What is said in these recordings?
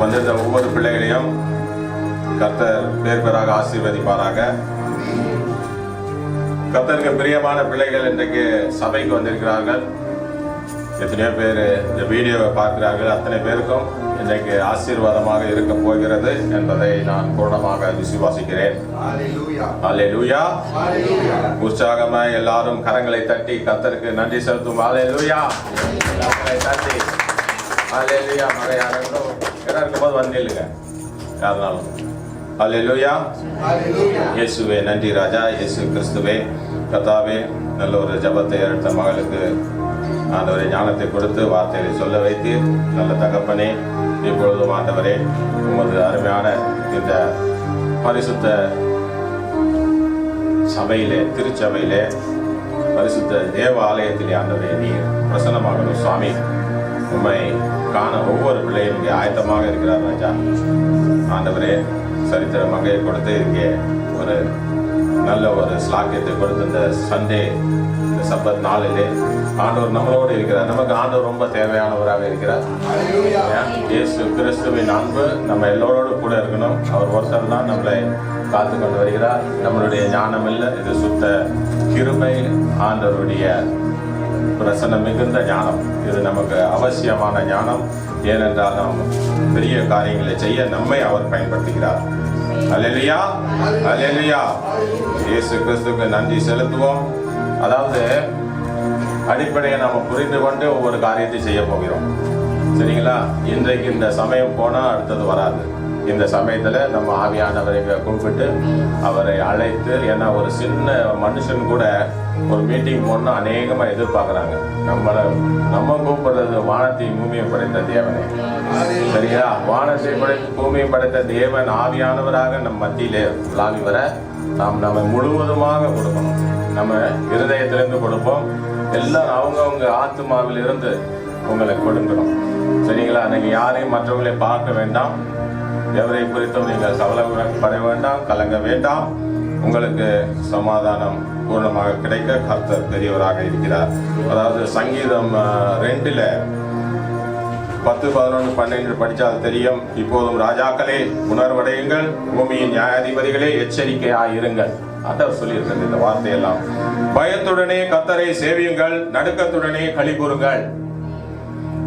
வந்திருந்த ஒவ்வொரு பிள்ளைகளையும் கர்த்தர் பேர் பேராக ஆசீர்வதிப்பாராக. கர்த்தருக்கு பிரியமான பிள்ளைகள் இன்றைக்கு சபைக்கு வந்திருக்கிறார்கள். எத்தனையோ பேர் இந்த வீடியோவை பார்க்கிறார்கள். அத்தனை பேருக்கும் இன்றைக்கு ஆசீர்வாதமாக இருக்க போகிறது என்பதை நான் பூர்ணமாக விசுவாசிக்கிறேன். அல்லேலூயா. உற்சாகமாக எல்லாரும் கரங்களை தட்டி கர்த்தருக்கு நன்றி செலுத்தும். அல்லேலூயா. கரங்களை தட்டி அல்லேலூயா. மறையாளர்களும் இருக்கும் போது வந்து இல்லைங்க யாருனாலும். அல்லேலூயா. இயேசுவே நன்றி ராஜா. இயேசு கிறிஸ்துவே கர்த்தாவே, நல்ல ஒரு ஜபத்தை எடுத்த மகளுக்கு ஆண்டவரை ஞானத்தை கொடுத்து வார்த்தைகளை சொல்ல வைத்து, நல்ல தகப்பனே இப்பொழுதும் ஆண்டவரே உமது அருமையான இந்த பரிசுத்த சபையிலே, திருச்சபையிலே, பரிசுத்த தேவ ஆலயத்திலே ஆண்டவரே நீர் பிரசன்னமாகணும் சுவாமி. உண்மை காண ஒவ்வொரு பிள்ளையும் இங்கே ஆயத்தமாக இருக்கிறார் ராஜா. ஆண்டவரே சரித்திர மகையை கொடுத்து இங்கே ஒரு நல்ல ஒரு ஸ்லாக்கியத்தை கொடுத்து இந்த சண்டே இந்த சப்பத் நாளிலே ஆண்டவர் நம்மளோடு இருக்கிறார். நமக்கு ஆண்டவர் ரொம்ப தேவையானவராக இருக்கிறார். இயேசு கிறிஸ்துவின் அன்பு நம்ம எல்லோரோடு கூட இருக்கணும். அவர் ஒருத்தர் தான் நம்மளை காத்து கொண்டு வருகிறார். நம்மளுடைய ஞானம் இல்லை, இது சுத்த கிருபை, ஆண்டவருடைய பிரசன்னம் மிகுந்த ஞானம். இது நமக்கு அவசியமான ஞானம். ஏனென்றால் நாம் பெரிய காரியங்களை செய்ய நம்மை அவர் பயன்படுத்துகிறார். அல்லேலூயா. அல்லேலூயா. இயேசு கிறிஸ்துவுக்கு நன்றி செலுத்துவோம். அதாவது அடிப்படையை நாம் புரிந்து கொண்டு ஒவ்வொரு காரியத்தை செய்ய போகிறோம். சரிங்களா? இன்றைக்கு இந்த சமயம் போனால் அடுத்தது வராது. இந்த சமயத்தில் நம்ம ஆவியானவரை கூப்பிட்டு அவரை அழைத்து, ஏன்னா ஒரு சின்ன மனுஷன் கூட ஒரு மீட்டிங் போனால் அநேகமாக எதிர்பார்க்குறாங்க. நம்ம கூப்பிடுறது வானத்தையும் பூமியை படைத்த தேவனை. சரியா? வானத்தை படைத்து பூமியை படைத்த தேவன் ஆவியானவராக நம் மத்தியிலே உலாவி வர நாம் நம்ம முழுவதுமாக கொடுக்கணும். நம்ம இருதயத்திலிருந்து கொடுப்போம். எல்லாரும் அவங்கவுங்க ஆத்மாவில் இருந்து உங்களை கொடுக்கணும். சரிங்களா? நீங்கள் யாரையும் மற்றவங்களை பார்க்க வேண்டாம். எவரை குறித்தும் நீங்கள் கவலைப்பட வேண்டாம், கலங்க வேண்டாம். உங்களுக்கு சமாதானம் பூர்ணமாக கிடைக்க கர்த்தர் பெரியவராக இருக்கிறார். அதாவது சங்கீதம் 2 10, 11, 12 படித்தால் தெரியும். இப்போதும் ராஜாக்களே உணர்வடையுங்கள், பூமியின் நியாயாதிபதிகளே எச்சரிக்கையாயிருங்கள். அதான் சொல்லியிருக்கிறது இந்த வார்த்தையெல்லாம். பயத்துடனே கர்த்தரை சேவியுங்கள், நடுக்கத்துடனே களி கூறுங்கள்.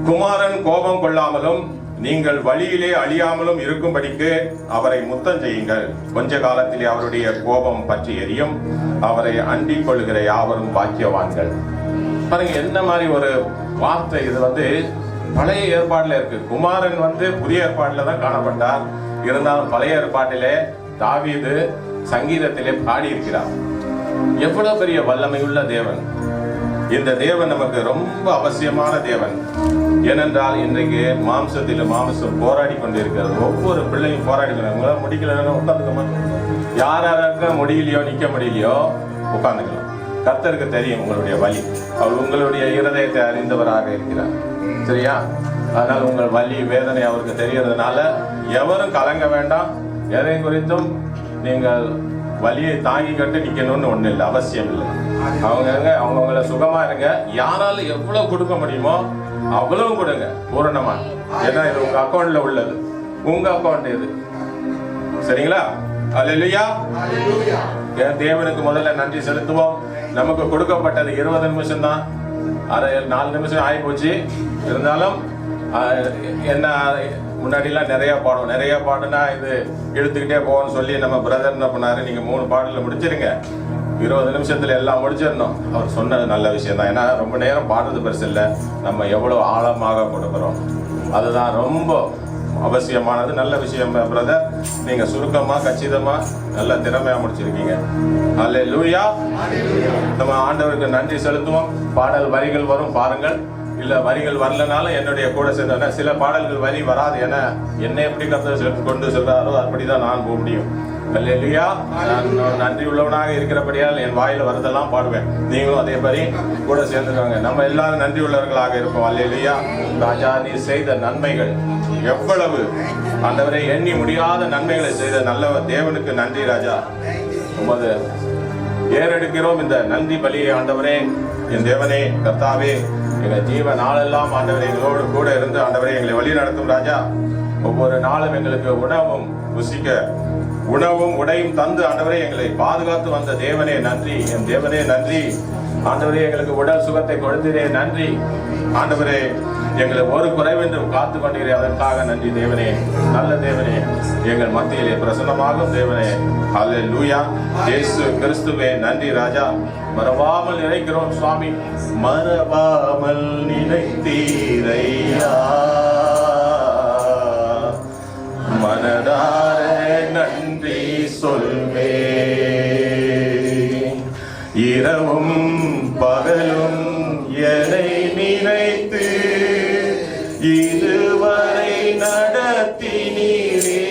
குமாரன் கோபம் கொள்ளாமலும் நீங்கள் வழியிலே அழியாமலும் இருக்கும்படிக்கு அவரை முத்தம் செய்யுங்கள். கொஞ்ச காலத்திலே அவருடைய கோபம் பற்றி எரியும். அவரை அண்டிக் கொள்கிற யாவரும் பாக்கியவான்கள். பாருங்க என்ன மாதிரி ஒரு வார்த்தை இது. பழைய ஏற்பாடுல இருக்கு. குமாரன் புதிய ஏற்பாடுல தான் காணப்பட்டார். இருந்தாலும் பழைய ஏற்பாட்டிலே தாவீது சங்கீதத்திலே பாடி இருக்கிறார். எவ்வளவு பெரிய வல்லமையுள்ள தேவன்! இந்த தேவன் நமக்கு ரொம்ப அவசியமான தேவன். ஏனென்றால் இன்றைக்கு மாம்சம் போராடி கொண்டு இருக்கிறது. ஒவ்வொரு பிள்ளையும் போராடி கொண்டு முடிக்கல உட்காந்துக்கமா. யாராருக்கு முடியலையோ, நிக்க முடியலையோ உட்காந்துக்கலாம். கர்த்தருக்கு தெரியும் உங்களுடைய வலி. அவர் உங்களுடைய இருதயத்தை அறிந்தவராக இருக்கிறார். சரியா? அதனால் உங்கள் வலி வேதனை அவருக்கு தெரியறதுனால எவரும் கலங்க வேண்டாம். எதை குறித்தும் நீங்கள் வலியை தாங்கி கட்டு நிக்கணும்னு ஒண்ணு இல்லை, அவசியம் இல்லை. அவங்கவுங்கள சுகமா இருங்க. யாராலும் எவ்வளவு கொடுக்க முடியுமோ அவ்வளவு கொடுங்க பூரணமா. ஏன்னா இது உங்க அக்கௌண்ட்ல உள்ளது. உங்க அக்கௌண்ட் இது. சரிங்களா? அல்லேலூயா. தேவனுக்கு முதல்ல நன்றி செலுத்துவோம். நமக்கு கொடுக்கப்பட்டது 20 நிமிஷம் தான். 4 நிமிஷம் ஆகி போச்சு. இருந்தாலும் என்ன முன்னாடிலாம் நிறைய பாடுனா இது எடுத்துக்கிட்டே போகணும்னு சொல்லி நம்ம பிரதர் என்ன பண்ணாரு, நீங்க 3 பாடல முடிச்சிருங்க, 20 நிமிஷத்துல எல்லாம் முடிச்சிடணும். அவர் சொன்னது நல்ல விஷயம் தான். ஏன்னா ரொம்ப நேரம் பாடுறது பெருசு இல்லை, நம்ம எவ்வளவு ஆழமாக கொடுக்குறோம் அதுதான் ரொம்ப அவசியமானது. நல்ல விஷயம் பிரதர். நீங்க சுருக்கமா கச்சிதமா நல்ல திறமையா முடிச்சிருக்கீங்க. அல்லேலூயா. நம்ம ஆண்டவருக்கு நன்றி செலுத்துவோம். பாடல் வரிகள் வரும் பாருங்கள். இல்ல வரிகள் வரலனாலும் என்னுடைய கூட சேர்ந்த சில பாடல்கள் வரி வராது. ஏன்னா என்னை எப்படி கர்த்தர் கொண்டு செல்றாரோ அப்படிதான் நான் போக முடியும். அல்லேலூயா. நான் நன்றி உள்ளவனாக இருக்கிறபடியால் என் வாயில வரதெல்லாம் பாடுவேன். நீங்களும் அதே மாதிரி கூட சேர்ந்துருவாங்க. நம்ம எல்லாரும் நன்றி உள்ளவர்களாக இருப்போம். அல்லேலூயா. ராஜா நீர் செய்த நன்மைகள் எவ்வளவு, ஆண்டவரை எண்ணி முடியாத நன்மைகளை செய்த நல்ல தேவனுக்கு நன்றி ராஜா. உமது ஏறெடுக்கிறோம் இந்த நன்றி பலியை ஆண்டவரே, என் தேவனே கர்த்தாவே. எங்கள் ஜீவ நாளெல்லாம் ஆண்டவரை எங்களோடு கூட இருந்து ஆண்டவரை எங்களை வழி நடத்தும் ராஜா. ஒவ்வொரு நாளும் எங்களுக்கு உணவும் ருசிக்க உணவும் உடையும் தந்து ஆண்டவரே எங்களை பாதுகாத்து வந்த தேவனே நன்றி. என் தேவனே நன்றி. ஆண்டவரே எங்களுக்கு உடல் சுகத்தை கொடுத்ததே நன்றி. ஆண்டவரே எங்களை ஒரு குறைவென்றும் காத்து கொண்டீரே, அதற்காக நன்றி தேவனே. நல்ல தேவனே, எங்கள் மத்தியிலே பிரசன்னமாகும் தேவனே. ஹல்லேலூயா. இயேசு கிறிஸ்துவே நன்றி ராஜா. மறவாமல் நினைக்கிறோம் சுவாமி, மறவாமல் நினைத்தீரையா, மனதார நன்றி சொல்வே. இரவும் பகலும் என்னை நினைத்து இதுவரை நடத்தினீரே,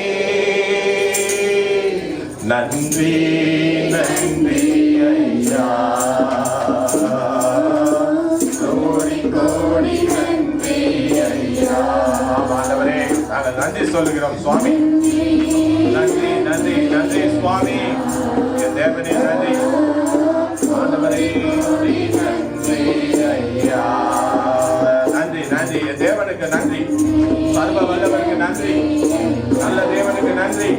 நன்றி நன்றி ஐயா. கோடி கோடி நன்றி ஐயா. ஆண்டவரே, நாங்கள் நன்றி சொல்லுகிறோம் சுவாமி. நன்றி நன்றி நன்றி சுவாமி. என் தேவனே நன்றி. ஆண்டவரே நன்றி ஐயா. நன்றி நன்றி என் தேவனுக்கு நன்றி. சர்வ வல்லவருக்கு நன்றி. நல்ல தேவனுக்கு நன்றி.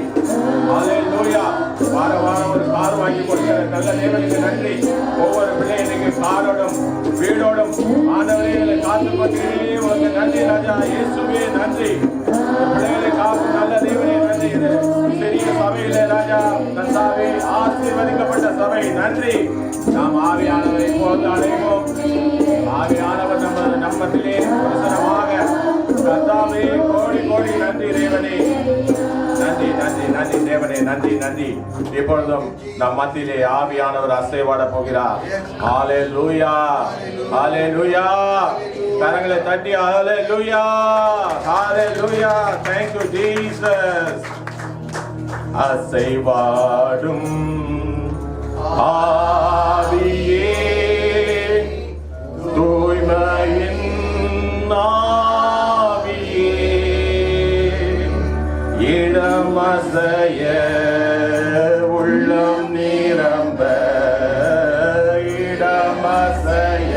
ஹல்லேலூயா. வார வாரம் ஒரு கார் வாங்கி கொடுக்கிற நல்ல தேவனுக்கு நன்றி. ஒவ்வொரு பிள்ளைகளுக்கு காரோடும் வீடோடும் ஆண்டவரை காத்து கொண்டே உனக்கு நன்றி ராஜா. இயேசுவே நன்றி. பிள்ளைகளை காக்கும் நல்ல தேவனே நன்றி. பெரிய சபையிலே ராஜா கர்த்தாவே ஆசீர்வதிக்கப்பட்ட சபை நன்றி. நாம் ஆவியானவரை போது அடைவோம். ஆவியானவர் நம்மத்திலே பிரசனமாக கர்த்தாவே கோடி கோடி நன்றி தேவனே. நன்றி நன்றி நன்றி தேவனே. நன்றி நன்றி. இப்பொழுதும் நம் மத்தியிலே ஆவியானவர் அசைவாட போகிறார். ஹல்லேலூயா ஹல்லேலூயா. கரங்களை தட்டி ஹல்லேலூயா ஹல்லேலூயா. Thank you Jesus. அசைவாடும் ஆவியே, தூய்மையின் ஆவியே, இடமசைய உள்ளம் நிரம்ப, இடமசைய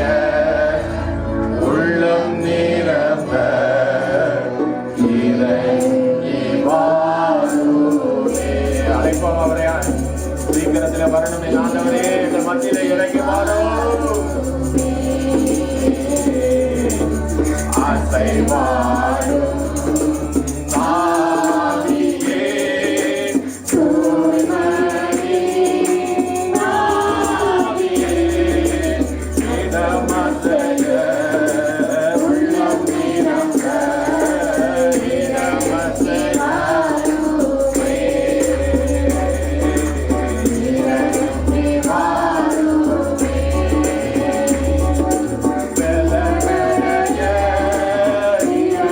உள்ளம் நிரம்ப, இறங்கி வாருமே. அழைப்போம் அவரை. சீக்கிரத்தில் வரணுமே ஆண்டவரே, எங்கள் மத்தியிலே இறங்கி வாரும். அசைவாடும் ஆவியே, தூய்மையின் ஆவியே, இடமசைய உள்ளம் நிரம்ப, இடமசைய Yeah.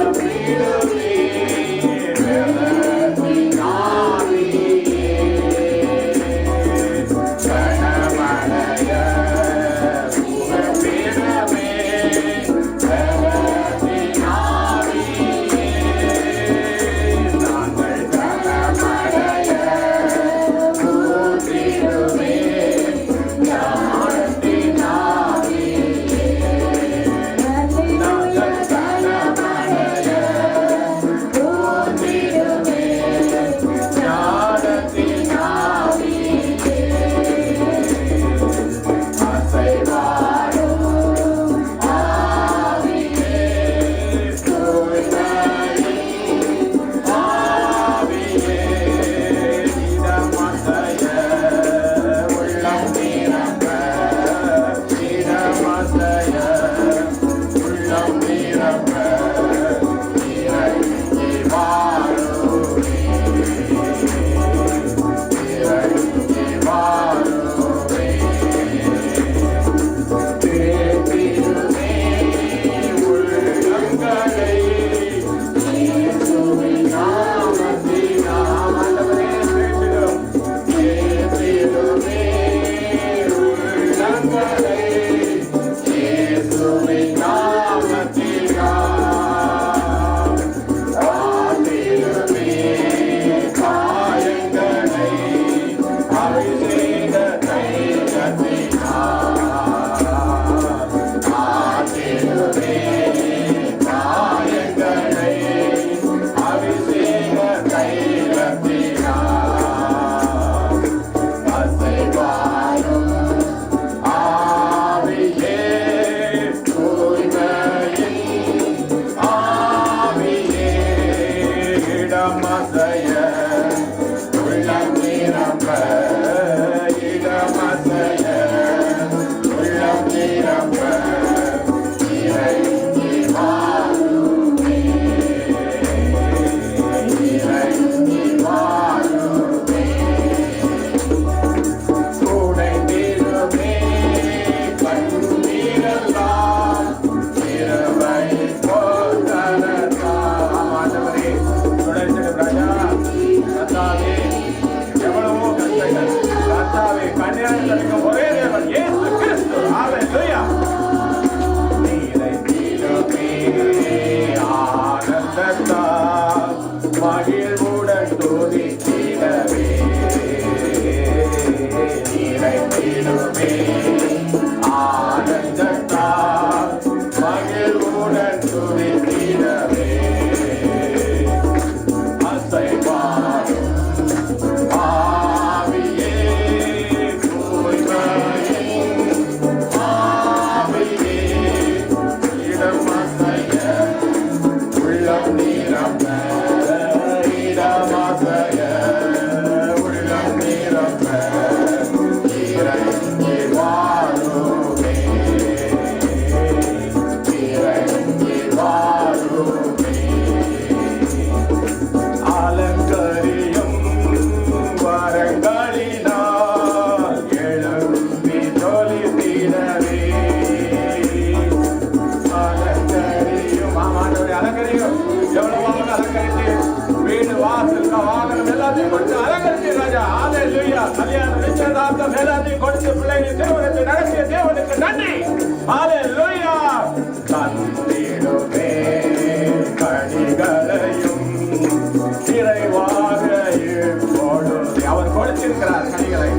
அவர் கொடுத்திருக்கிறார் கனிகளை,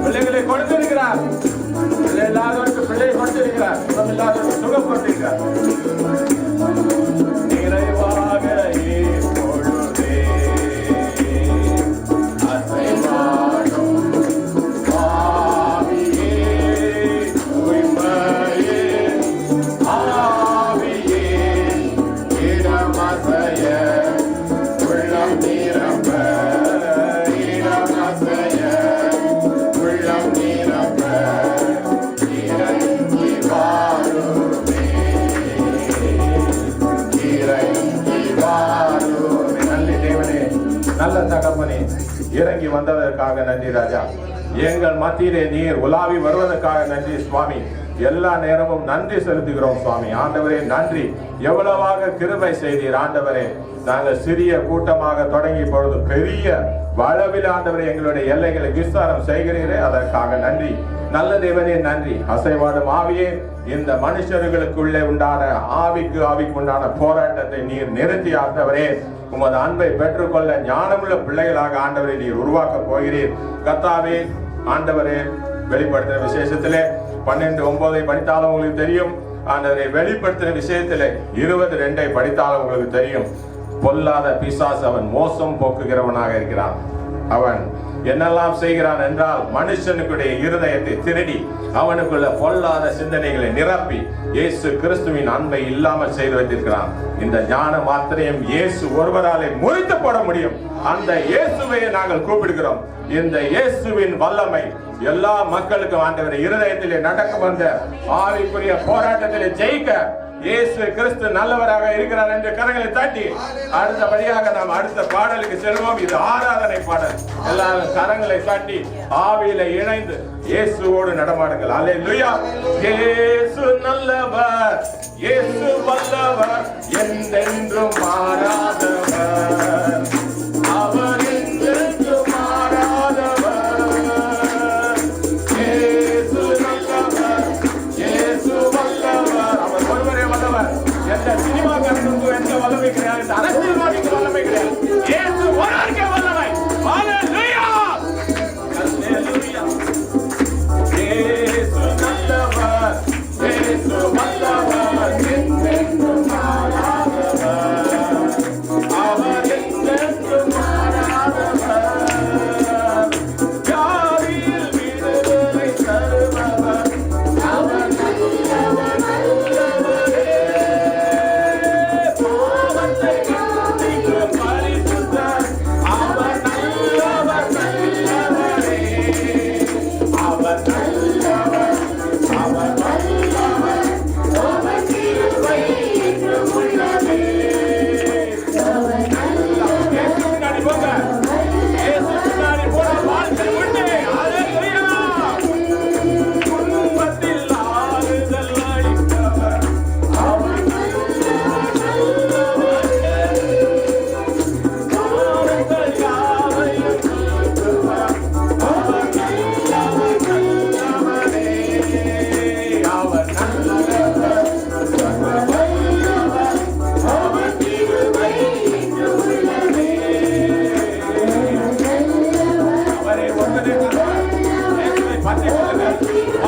பிள்ளைகளை கொடுத்திருக்கிறார். பிள்ளை இல்லாதவருக்கு பிள்ளை கொடுத்திருக்கிறார். சுகம் இல்லாதவருக்கு சுகம் கொடுத்திருக்கிறார். நிறைவாக இப்பொழுதே அசைவாடும் ஆவியே, தூய்மையே ஆவியே, இடமசைய உள்ளம் நிரம்ப, இடமசைய உள்ளம் நிரம்ப, இறங்கி வாருமே, இறங்கி வாருமே. நல்ல தேவனே, நல்ல தகப்பனே, இறங்கி வந்ததற்காக நன்றி ராஜா. எங்கள் மத்தியிலே நீர் உலாவி வருவதற்காக நன்றி சுவாமி. எல்லா நேரமும் நன்றி செலுத்துகிறோம் சுவாமி. ஆண்டவரே நன்றி. எவ்வளவாக கிருபை செய்தீர் ஆண்டவரே. நாங்கள் சிறிய கூட்டமாக தொடங்கி பொழுது பெரிய வளவில் ஆண்டவரே எங்களுடைய எல்லைகளை விஸ்தாரம் செய்கிறீரே, அதற்காக நன்றி. நல்ல தேவனே நன்றி. அசைவாடும் ஆவியே, இந்த மனுஷர்களுக்குள்ளே உண்டான ஆவிக்கு உண்டான போராட்டத்தை நீர் நிறுத்தி ஆண்டவரே உமது அன்பை பெற்றுக்கொள்ள ஞானமுள்ள பிள்ளைகளாக ஆண்டவரை நீர் உருவாக்க போகிறீர் கர்த்தாவே. ஆண்டவரே வெளிப்படுத்தின விசேஷத்திலே 12:9 படித்தாலும் உங்களுக்கு தெரியும். ஆண்டவரை வெளிப்படுத்தின விஷயத்திலே 22 படித்தாலும் உங்களுக்கு தெரியும். பொல்லாத பிசாசு அவன் மோசம் போக்குகிறவனாக இருக்கிறான். அவன் என்னெல்லாம் செய்கிறான் என்றால் மனுஷனுக்குடைய இருதயத்தை திருடி அவனுக்குள்ள பொல்லாத சிந்தனைகளை நிரப்பி இயேசு கிறிஸ்துவின் அன்பை இல்லாமல் செய்து வைத்திருக்கிறான். இந்த ஞான மாத்திரையும் இயேசு ஒருவராலே முறித்து போட முடியும். அந்த இயேசுவை நாங்கள் கூப்பிடுகிறோம். இந்த இயேசுவின் வல்லமை எல்லா மக்களுக்கும் ஆண்டவரே இருதயத்திலே நடக்க வந்த ஆவிக்குரிய போராட்டத்திலே ஜெயிக்க இயேசு கிறிஸ்து நல்லவராக இருக்கிறார் என்று கரங்களை தட்டி அடுத்தபடியாக நாம் அடுத்த பாடலுக்கு செல்வோம். இது ஆராதனை பாடல். எல்லாரும் கரங்களை தட்டி ஆவியில இணைந்து இயேசுவோடு நடமாடுங்கள். அல்லேலூயா. இயேசு நல்லவர், இயேசு வல்லவர், என்றென்றும் மாறாதவர், அவர் என்றென்றும் மாறாதவர். இயேசு நல்லவர், இயேசு வல்லவர், அவர் ஒருவரே வல்லவர். எந்த சினிமா கருத்துக்கும் எந்த வல்லமை கிடையாது, இந்த அரசியல்வாதிக்கு வல்லமை கிடையாது. இயேசு ஒருவருக்கே வல்லமை. அல்லேலூயா, அல்லேலூயா. இயேசு நல்லவர், இயேசு வல்லவர், என்றென்றும் மாறாதவர், அவர் என்றென்றும்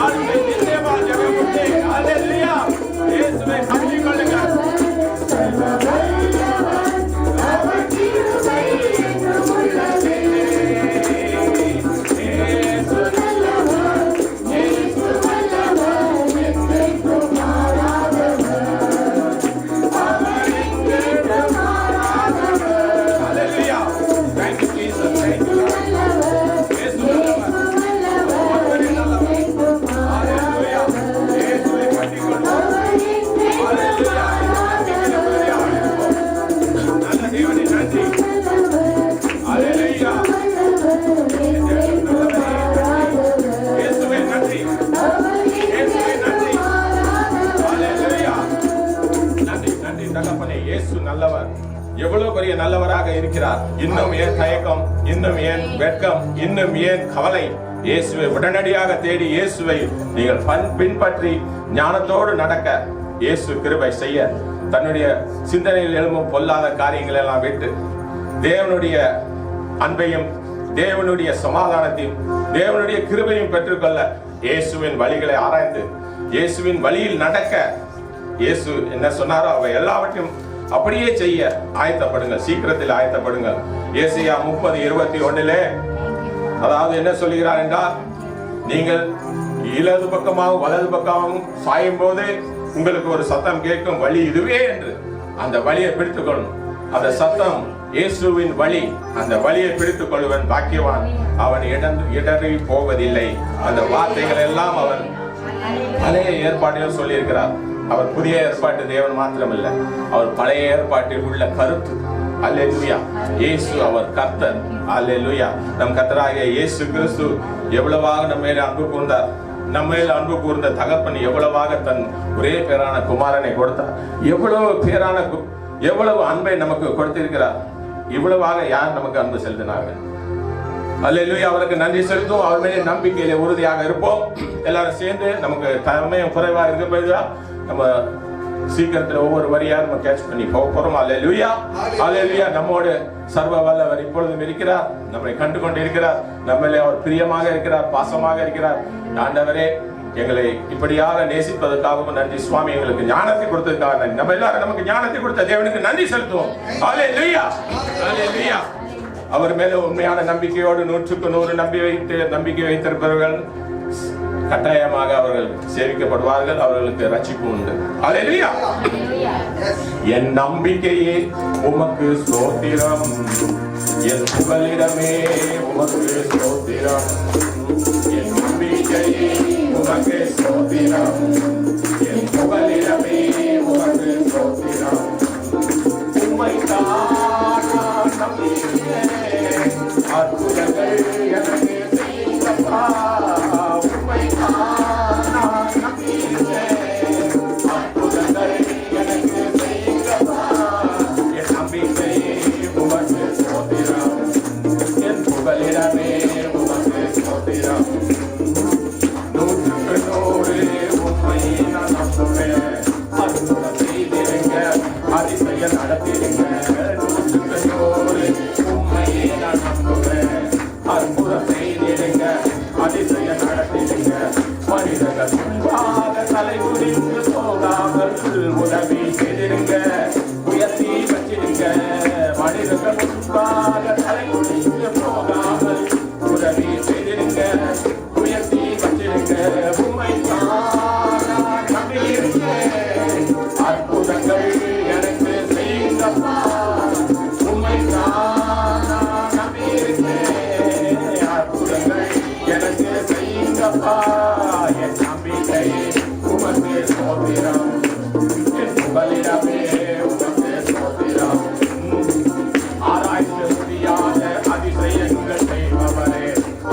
வாழ்க்கை நிச்சயமா ஜெயம் உண்டு. ஹல்லேலூயா. இயேசுவை பற்றிக் கொள்ளுங்கள். எவ்வளவு பெரிய நல்லவராக இருக்கிறார். இன்னும் ஏன் தயக்கம், இன்னும் ஏன் வெட்கம், இன்னும் ஏன் கவலை? இயேசுவை உடனடியாக தேடி இயேசுவை நீங்கள் பின்பற்றி ஞானத்தோடு நடக்க இயேசு கிருபை செய்ய, தன்னுடைய சிந்தனையில் எழும்பும் பொல்லாத காரியங்கள் எல்லாம் விட்டு தேவனுடைய அன்பையும் தேவனுடைய சமாதானத்தையும் தேவனுடைய கிருபையும் பெற்றுக்கொள்ள இயேசுவின் வழிகளை ஆராய்ந்து இயேசுவின் வழியில் நடக்க இயேசு என்ன சொன்னாரோ அவை எல்லாவற்றையும் அப்படியே செய்ய ஆயத்தப்படுங்கள். சீக்கிரத்தில் ஆயத்தப்படுங்கள். ஏசாயா 30:21 அதாவது என்ன சொல்கிறார் என்றால், நீங்கள் இடது பக்கமாகவும் வலது பக்கமாகவும் சாயும் போது உங்களுக்கு ஒரு சத்தம் கேட்கும், வழி இதுவே என்று. அந்த வழியை பிடித்துக் கொள்ளணும். அந்த சத்தம் இயேசுவின் வழி. அந்த வழியை பிடித்துக் கொள்வன் பாக்கியவான், அவன் இடறி போவதில்லை. அந்த வார்த்தைகள் எல்லாம் அவர் பழைய ஏற்பாட்டில் சொல்லி இருக்கிறார். அவர் புதிய ஏற்பாட்டு தேவன் மாத்திரமல்ல, அவர் பழைய ஏற்பாட்டில் உள்ள கருத்து. அல்லேலூயா. இயேசு அவர் கர்த்தர். அல்லேலூயா. நம் கர்த்தராகிய இயேசு கிறிஸ்து எவ்வளவாக நம்ம மேல அன்பு கூர்ந்தார். நம்ம மேல அன்பு கூர்ந்த தகப்பன் எவ்வளவாக தன் ஒரே பேரான குமாரனை கொடுத்தார். எவ்வளவு அன்பை நமக்கு கொடுத்திருக்கிறார். இவ்வளவாக யார் நமக்கு அன்பு செலுத்தினார்கள்? அல்லேலூயா. அவருக்கு நன்றி செலுத்தும். அவர் மேலே நம்பிக்கையில உறுதியாக இருப்போம். எல்லாரும் சேர்ந்து, நமக்கு சமயம் குறைவா இருக்க நம்ம சீக்கிரத்தில் ஒவ்வொரு வரியா நம்ம கேட்ச் பண்ணி போறோம். அல்லேலூயா. அல்லேலூயா. நம்மோடு சர்வ வல்லவர் இப்பொழுதும் இருக்கிறார். நம்மை கண்டு கொண்டு இருக்கிறார். நம்மளே அவர் பிரியமாக இருக்கிறார், பாசமாக இருக்கிறார். ஆண்டவரே, எங்களை இப்படியாக நேசிப்பதற்காகவும் நன்றி சுவாமி. எங்களுக்கு ஞானத்தை கொடுத்ததுக்காக நன்றி. நம்ம எல்லாரும் நமக்கு ஞானத்தை கொடுத்த தேவனுக்கு நன்றி செலுத்துவோம். அல்லேலூயா. அல்லேலூயா. அவர் மேல உண்மையான நம்பிக்கையோடு 100க்கு 100 நம்பிக்கை வைத்திருப்பவர்கள் கட்டாயமாக அவர்கள் சேவிக்கப்படுவார்கள். அவர்களுக்கு ரட்சிப்பு உண்டு. அல்லேலூயா. என் நம்பிக்கையே உமக்கு ஸ்தோத்திரம், என் புகலிடமே உமக்கு ஸ்தோத்திரம். என் நம்பிக்கையே உமக்கு ஸ்தோத்திரம், என் புகலிடமே உமக்கு ஸ்தோத்திரம். உம்மைத்தான் நான் நம்புகிறேன், அற்புதங்கள் எனக்கு செய்தப்பா. உதவி செய்திருங்க, உயர்த்தி வச்சிருங்க. மனிதர்கள் முன்பாக தலை குனிந்து போகாமல் உதவி செய்திருங்க, உயர்த்தி வச்சிருங்க. உம்மைத்தான் நான் நம்பியிருக்கேன், அற்புதங்கள் எனக்கு செய்யுங்கப்பா. உம்மைத்தான் நான் நம்பியிருக்கேன், அற்புதங்கள் எனக்கு செய்யுங்கப்பா. என் நம்பிக்கை உமக்கு ஸ்தோத்திரம், பலிடமே உமக்கு ஸ்தோத்திரம். ஆராய்ந்து முடியாத அதிசயங்கள் செய்பவரே,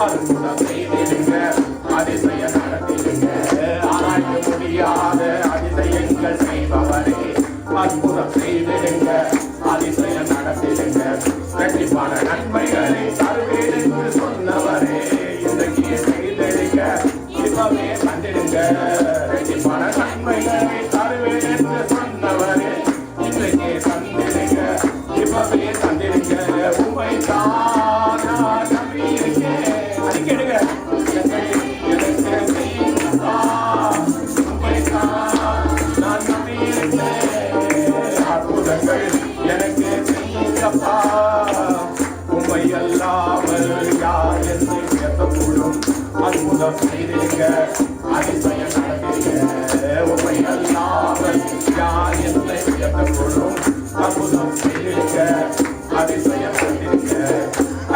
அற்புதம் செய்திருங்க, அதிசயம் நடத்திடுங்க. ஆராய்ந்து முடியாத அதிசயங்கள் செய்பவரே, அற்புதம் செய்திடுங்க, அதிசயம் நடத்திடுங்க. இரட்டிப்பான நன்மைகளை தருவேன் என்று சொன்னவரே, இன்றைக்கு செய்திடுங்க, இப்பவே தந்திடுங்க. இரட்டிப்பான நன்மைகளை தருவேன் என்று சொன்னவரே, இன்றைக்கு தந்திடுங்க, இப்பவே தந்திடுங்க. உம்மைத்தான் நான் நம்பியிருக்கேன். அடிக்கடுங்க. எனக்கு அற்புதம் செய்திருக்க, அதிசயம் நடந்திருக்க, உம்மை அல்லாமல் யார் என்னை உயர்த்தக்கூடும்? அற்புதம் செய்திருக்க, அதிசயம் நடந்திருக்க,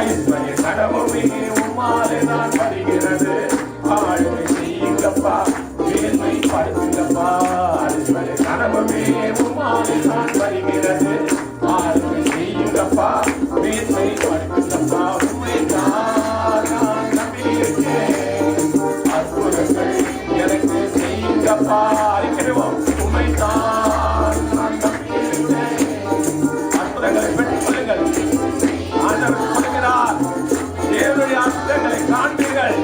ஐஸ்வர்ய கடவுமே உம்மாலே நான் வருகிறது. ஆளுமை செய்யுங்கப்பா, மேன்மை படுத்துங்கப்பா. ஐஸ்வர்ய கடவுமே உம்மாலே நான் வருகிறது. ஆளுமை செய்யுங்கப்பா, மேன்மை படுத்துங்கப்பா. உம்மை நான் நம்பியிருக்கேன். அற்புதங்கள் எனக்கு செய்யுங்கப்பா. அறிக்கிறோம், உம்மை நான் நம்பியிருக்கேன். அற்புதங்களை பெற்றுக் கொள்ளுங்கள். ஆண்டவர் சொல்கிறார், தேவனுடைய அற்புதங்களை காண்பீர்கள்.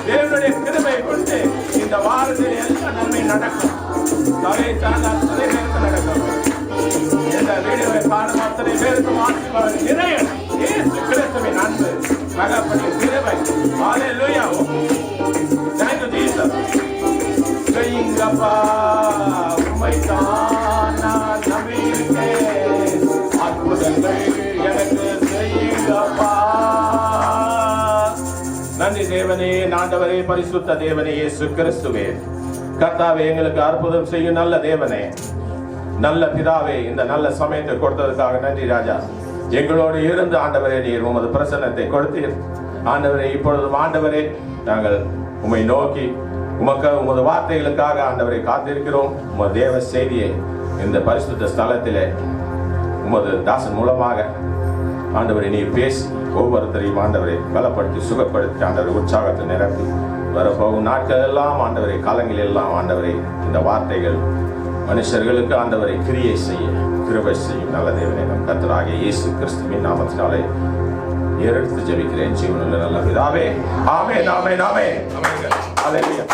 தேவனுடைய கிருபை கொண்டு இந்த வாரத்தில் எல்லா நன்மை நடக்கும். சபை சார்ந்த அத்தனை பேருக்கு நடக்கும். இந்த வீடியோவை காணும் அத்தனை பேருக்கும் ஆசீர்வாதம் நிறைய இயேசு கிறிஸ்துவின் அன்பு, தகப்பனின் கிருபை. ஹல்லேலூயா. Thank you Jesus. செய்யுங்கப்பா, உம்மை தான் நான் நம்பியிருக்கேன். அற்புதங்கள் எனக்கு செய்யுங்கப்பா. நன்றி தேவனே, ஆண்டவரே, பரிசுத்த தேவனே, இயேசு கிறிஸ்துவே. கர்த்தாவே, எங்களுக்கு அற்புதம் செய்யும் நல்ல தேவனே, நல்ல பிதாவே, இந்த நல்ல சமயத்தை கொடுத்ததற்காக நன்றி ராஜா. எங்களோடு இருந்து ஆண்டவரே நீர் உமது பிரசன்னத்தை கொடுத்தீர். ஆண்டவரே, இப்பொழுதும் ஆண்டவரே நாங்கள் உம்மை நோக்கி உமது வார்த்தைகளுக்காக ஆண்டவரை காத்திருக்கிறோம். உமது தேவ செய்தியை இந்த பரிசுத்த ஸ்தலத்திலே உமது தாசன் மூலமாக ஆண்டவரை நீர் பேசி ஒவ்வொருத்தரையும் ஆண்டவரை பலப்படுத்தி சுகப்படுத்தி ஆண்டவரை உற்சாகத்தை நிரப்பி வரப்போகும் நாட்கள் எல்லாம் ஆண்டவரை காலங்கள் எல்லாம் ஆண்டவரை இந்த வார்த்தைகள் மனுஷர்களுக்கு ஆண்டவரை கிரியை செய்ய கிருபை செய்யும் நல்ல தேவனே, நம் கர்த்தராகிய இயேசு கிறிஸ்துவின் நாமத்தினாலே ஏறெடுத்து ஜெபிக்கிறேன் ஜீவனுள்ள நல்ல பிதாவே. ஆமென், ஆமென், ஆமென். ஹல்லேலூயா.